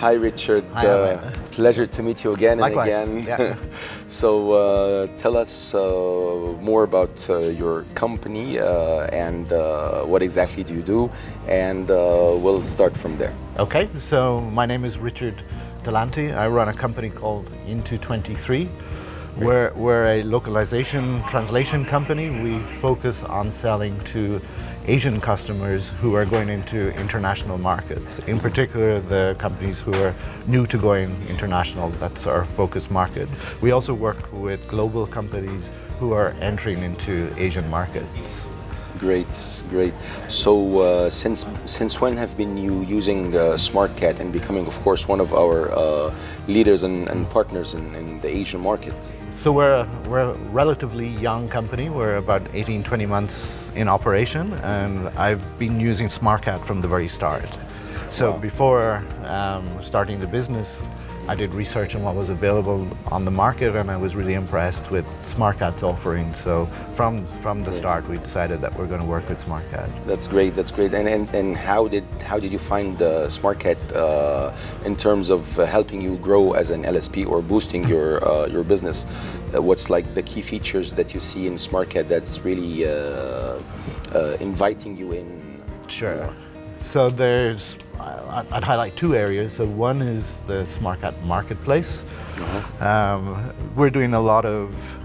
Hi, Richard. Hi, Ahmed. Pleasure to meet you again Likewise. and again. Yeah. So tell us more about your company and what exactly do you do, and we'll start from there. Okay, so my name is Richard Delanty. I run a company called Into23. We're a localization translation company. We focus on selling to Asian customers who are going into international markets. In particular, the companies who are new to going international, that's our focus market. We also work with global companies who are entering into Asian markets. Great, great. So since when have been you using Smartcat and becoming, of course, one of our leaders and partners in the Asian market? So we're a relatively young company. We're about 18, 20 months in operation, and I've been using Smartcat from the very start. So before starting the business, I did research on what was available on the market, and I was really impressed with Smartcat's offering. So from the start, we decided that we're going to work with Smartcat. That's great. That's great. And how did you find Smartcat in terms of helping you grow as an LSP or boosting your business? What's like the key features that you see in Smartcat that's really inviting you in? Sure. So I'd highlight two areas. So one is the Smartcat marketplace. We're doing a lot of,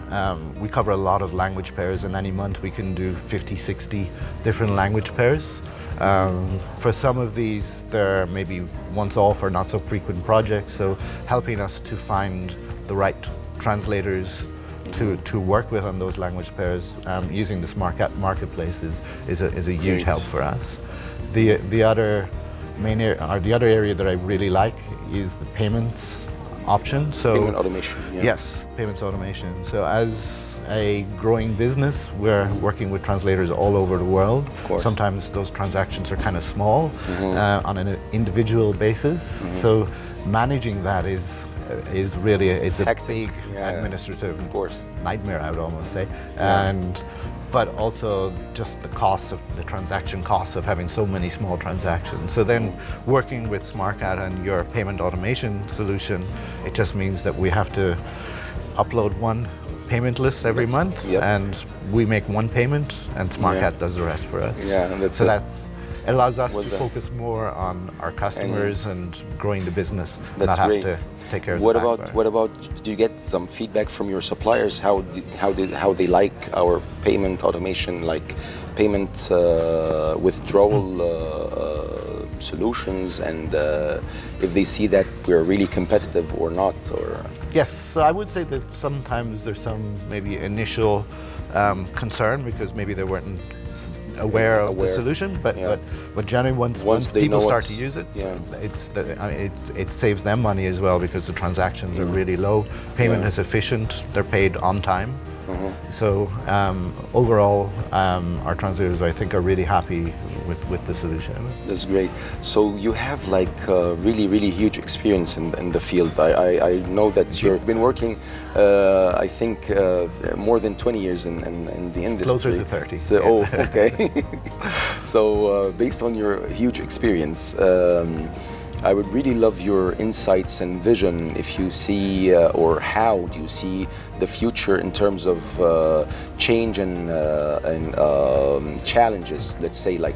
we cover a lot of language pairs. In any month we can do 50, 60 different language pairs. For some of these, they're maybe once-off or not so frequent projects. So helping us to find the right translators to work with on those language pairs using the Smartcat marketplace is a huge help for us. The other area that I really like is the payments option. So payment automation. Yeah. Yes, payments automation. So as a growing business, we're working with translators all over the world. Sometimes those transactions are kind of small on an individual basis. So managing that is really a big administrative nightmare, I would almost say. But also just the cost of the transaction costs of having so many small transactions. So then working with Smartcat and your payment automation solution, it just means that we have to upload one payment list every month, and we make one payment, and Smartcat does the rest for us. It allows us to focus more on our customers and growing the business, not have to take care of the background. What about? Do you get some feedback from your suppliers? How they like our payment automation, like payment withdrawal solutions, and if they see that we're really competitive or not, or? Yes, so I would say that sometimes there's some maybe initial concern because maybe they weren't aware of the solution, but generally once people start to use it, it saves them money as well because the transactions are really low. Payment is efficient; they're paid on time. So overall, our translators, I think, are really happy with the solution. That's great. So you have like really huge experience in the field. I know that you've been working, I think, more than 20 years in the industry. It's closer to 30. So, oh, okay. So based on your huge experience, I would really love your insights and vision if you see, or how do you see the future in terms of change and challenges. Let's say, like,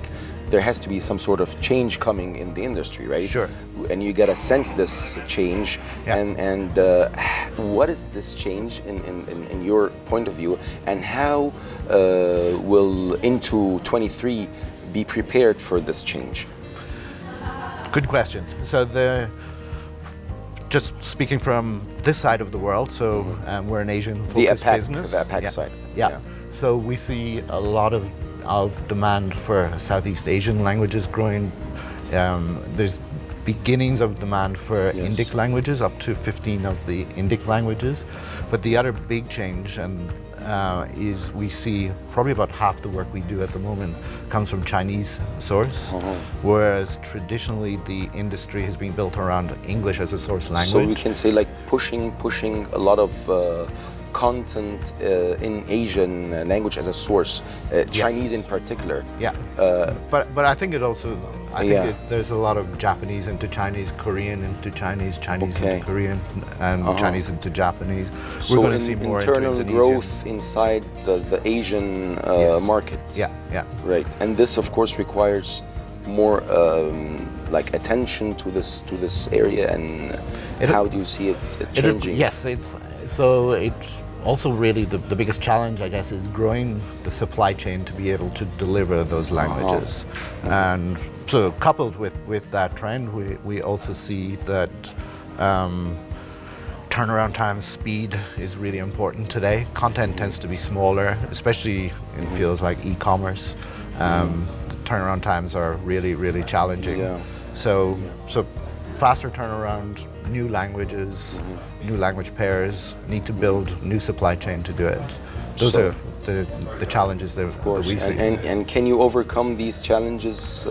there has to be some sort of change coming in the industry, right? Sure. And you gotta sense this change. And what is this change in your point of view, and how will Into23 be prepared for this change? Good questions. So just speaking from this side of the world, so we're an Asian-focused business. The APAC side. So we see a lot of demand for Southeast Asian languages growing. There's beginnings of demand for Indic languages, up to 15 of the Indic languages. But the other big change is we see probably about half the work we do at the moment comes from Chinese source, whereas traditionally the industry has been built around English as a source language. So we can say like pushing a lot of content in Asian language as a source, Chinese in particular. Yeah, but I think it also, there's a lot of Japanese into Chinese, Korean into Chinese, Chinese into Korean, and Chinese into Japanese. So we're going to see more internal into Indonesian growth inside the Asian market. Yeah. Right, and this of course requires more like attention to this area. And how do you see it changing? Yes, it's also really the biggest challenge, I guess, is growing the supply chain to be able to deliver those languages. And so coupled with that trend, we also see that turnaround time, speed is really important today. Content tends to be smaller, especially in fields like e-commerce. The turnaround times are really, really challenging. So faster turnaround, new languages, new language pairs, need to build new supply chain to do it. Those are the challenges that we see. And can you overcome these challenges?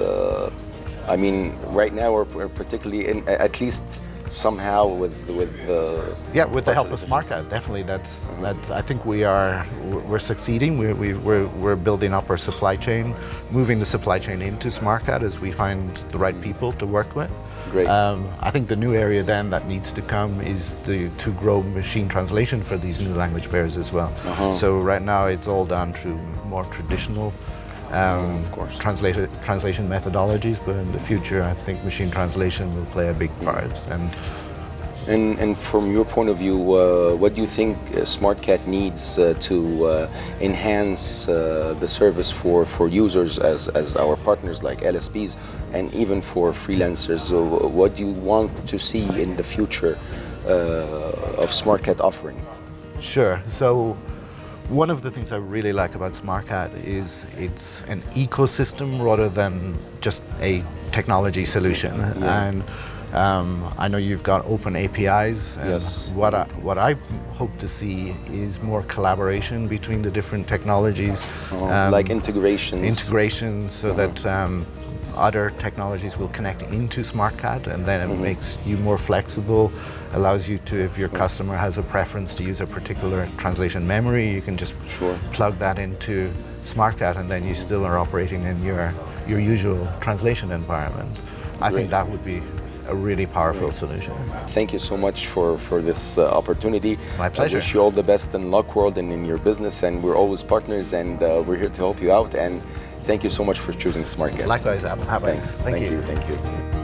I mean, right now we're particularly at least somehow with the help of Smartcat, definitely. That's I think we're succeeding. We're building up our supply chain, moving the supply chain into Smartcat as we find the right people to work with. Great. I think the new area then that needs to come is to grow machine translation for these new language pairs as well. So right now it's all done through more traditional translation methodologies, but in the future I think machine translation will play a big part. And from your point of view, what do you think Smartcat needs to enhance the service for users as our partners like LSPs and even for freelancers? What do you want to see in the future of Smartcat offering? Sure. So one of the things I really like about Smartcat is it's an ecosystem rather than just a technology solution. And I know you've got open APIs, and what I hope to see is more collaboration between the different technologies. Like integrations. So that other technologies will connect into Smartcat, and then it makes you more flexible, allows you to, if your customer has a preference to use a particular translation memory, you can just plug that into Smartcat, and then you still are operating in your usual translation environment. I think that would be a really powerful solution. Thank you so much for this opportunity. My pleasure. I wish you all the best in Luckworld and in your business, and we're always partners, and we're here to help you out. And thank you so much for choosing Smartcat. Likewise, Abba. Thanks. Thank you. Thank you.